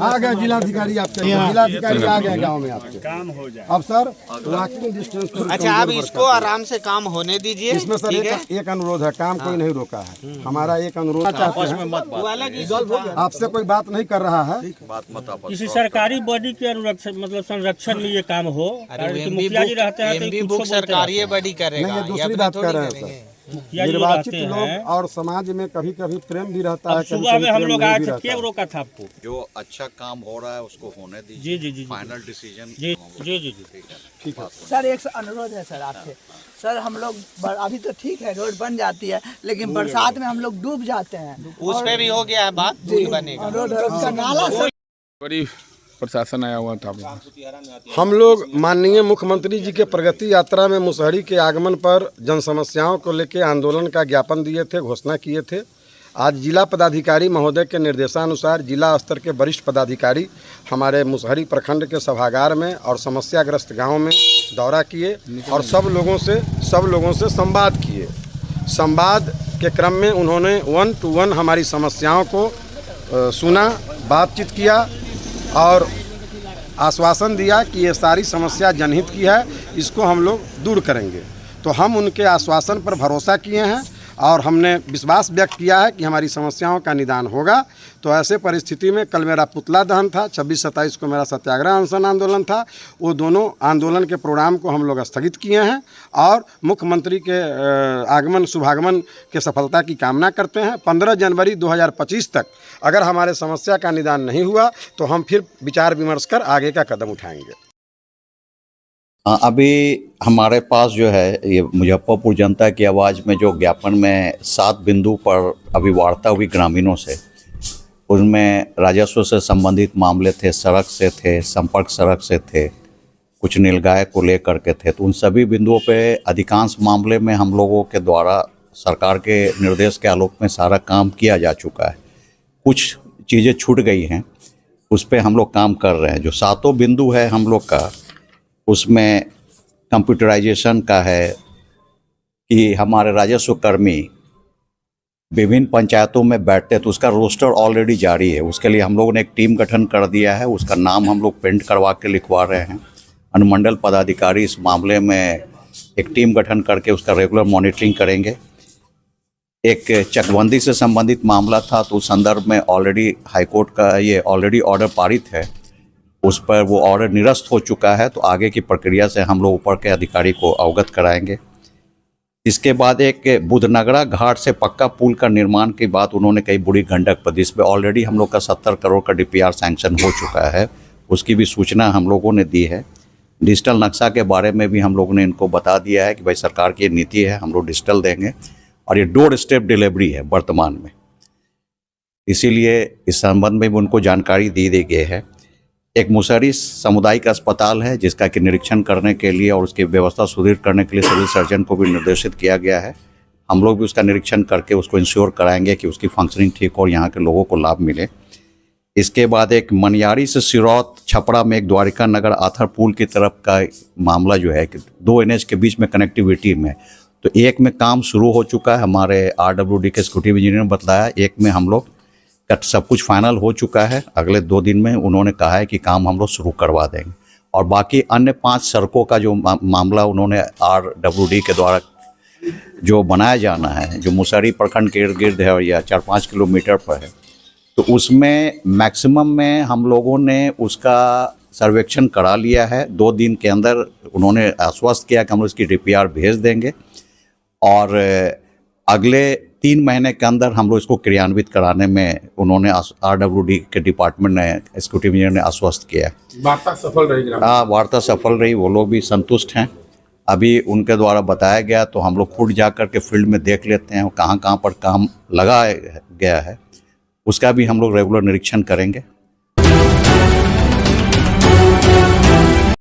आ गए जिलाधिकारी आपके, जिलाधिकारी आ गए गांव में आपके, काम हो जाए। अब सर वॉकिंग डिस्टेंस को अच्छा, आप इसको आराम से काम होने दीजिए। इसमें सर एक अनुरोध है, काम कोई नहीं रोका है, हमारा एक अनुरोध चाहते हैं, आपसे कोई बात नहीं कर रहा है, किसी सरकारी बॉडी के अनुरक्षण मतलब संरक्षण में ये काम हो। मुखिया जी रहते हैं एमबी बुक सरकारी बड़ी करेगा। नहीं, ये दूसरी बात कर रहे हैं सर। निर्वाचित लोग और समाज में कभी कभी प्रेम भी रहता है। सुबह में हम लोग आए थे, क्या रोका था आपको? जो अच्छा काम हो रहा है उसको होने दीजिए। जी जी जी, फाइनल डिसीजन। जी जी जी ठीक है सर। एक अनुरोध है सर आपसे। सर हम लोग अभी तो ठीक है, रोड बन जाती है, लेकिन बरसात में हम लोग डूब जाते हैं। उस पे भी हो गया है बात, बनेगा रोड का नाला सर। बड़ी प्रशासन आया हुआ था। हम लोग माननीय मुख्यमंत्री जी के प्रगति यात्रा में मुसहरी के आगमन पर जन समस्याओं को लेकर आंदोलन का ज्ञापन दिए थे, घोषणा किए थे। आज जिला पदाधिकारी महोदय के निर्देशानुसार जिला स्तर के वरिष्ठ पदाधिकारी हमारे मुसहरी प्रखंड के सभागार में और समस्याग्रस्त गांव में दौरा किए और सब लोगों से संवाद किए। संवाद के क्रम में उन्होंने 1 to 1 हमारी समस्याओं को सुना, बातचीत किया और आश्वासन दिया कि ये सारी समस्या जनहित की है, इसको हम लोग दूर करेंगे। तो हम उनके आश्वासन पर भरोसा किए हैं और हमने विश्वास व्यक्त किया है कि हमारी समस्याओं का निदान होगा। तो ऐसे परिस्थिति में कल मेरा पुतला दहन था, 26-27 को मेरा सत्याग्रह अनशन आंदोलन था। वो दोनों आंदोलन के प्रोग्राम को हम लोग स्थगित किए हैं और मुख्यमंत्री के आगमन शुभागमन के सफलता की कामना करते हैं। 15 जनवरी 2025 तक अगर हमारे समस्या का निदान नहीं हुआ तो हम फिर विचार विमर्श कर आगे का कदम उठाएंगे। अभी हमारे पास जो है ये मुजफ्फरपुर जनता की आवाज़ में जो ज्ञापन में 7 बिंदु पर अभी वार्ता हुई ग्रामीणों से, उनमें राजस्व से संबंधित मामले थे, सड़क से थे, संपर्क सड़क से थे, कुछ नीलगाय को लेकर के थे। तो उन सभी बिंदुओं पे अधिकांश मामले में हम लोगों के द्वारा सरकार के निर्देश के आलोक में सारा काम किया जा चुका है। कुछ चीज़ें छूट गई हैं, उस पर हम लोग काम कर रहे हैं। जो 7 बिंदु है हम लोग का, उसमें कंप्यूटराइजेशन का है कि हमारे राजस्व कर्मी विभिन्न पंचायतों में बैठते हैं, तो उसका रोस्टर ऑलरेडी जारी है। उसके लिए हम लोगों ने एक टीम गठन कर दिया है, उसका नाम हम लोग प्रिंट करवा के लिखवा रहे हैं। अनुमंडल पदाधिकारी इस मामले में एक टीम गठन करके उसका रेगुलर मॉनिटरिंग करेंगे। एक चकबंदी से संबंधित मामला था, तो उस संदर्भ में ऑलरेडी हाईकोर्ट का ये ऑलरेडी ऑर्डर पारित है, उस पर वो ऑर्डर निरस्त हो चुका है। तो आगे की प्रक्रिया से हम लोग ऊपर के अधिकारी को अवगत कराएंगे। इसके बाद एक बुधनगरा घाट से पक्का पुल का निर्माण की बात उन्होंने कही, बूढ़ी गंडक पर, जिस पर ऑलरेडी हम लोग का 70 करोड़ का DPR सैंक्शन हो चुका है, उसकी भी सूचना हम लोगों ने दी है। डिजिटल नक्शा के बारे में भी हम लोगों ने इनको बता दिया है कि भाई सरकार की नीति है, हम लोग डिजिटल देंगे और ये डोर स्टेप डिलीवरी है वर्तमान में, इसीलिए इस संबंध में भी उनको जानकारी दी गई है। एक मुसहरी सामुदायिक अस्पताल है जिसका कि निरीक्षण करने के लिए और उसकी व्यवस्था सुदृढ़ करने के लिए सिविल सर्जन को भी निर्देशित किया गया है। हम लोग भी उसका निरीक्षण करके उसको इंश्योर कराएंगे कि उसकी फंक्शनिंग ठीक हो और यहाँ के लोगों को लाभ मिले। इसके बाद एक मनियारी से सिरौत छपरा में एक द्वारिका नगर आथर पुल की तरफ का मामला जो है कि 2 NH के बीच में कनेक्टिविटी में, तो एक में काम शुरू हो चुका है, हमारे RWD के एग्जीक्यूटिव इंजीनियर ने बताया। एक में हम लोग का सब कुछ फाइनल हो चुका है, अगले 2 दिन में उन्होंने कहा है कि काम हम लोग शुरू करवा देंगे। और बाकी अन्य 5 सड़कों का जो मामला उन्होंने RWD के द्वारा जो बनाया जाना है, जो मुसहरी प्रखंड के इर्द गिर्द है और या 4-5 किलोमीटर पर है, तो उसमें मैक्सिमम में हम लोगों ने उसका सर्वेक्षण करा लिया है। 2 दिन के अंदर उन्होंने आश्वस्त किया कि हम उसकी DPR भेज देंगे और अगले 3 महीने के अंदर हम लोग इसको क्रियान्वित कराने में उन्होंने RWD के डिपार्टमेंट ने एग्जीक्यूटिव इंजीनियर ने आश्वस्त किया। वार्ता सफल रही? हाँ, वार्ता सफल रही, वो लोग भी संतुष्ट हैं। अभी उनके द्वारा बताया गया तो हम लोग खुद जा कर के फील्ड में देख लेते हैं कहाँ कहाँ पर काम लगा गया है, उसका भी हम लोग रेगुलर निरीक्षण करेंगे।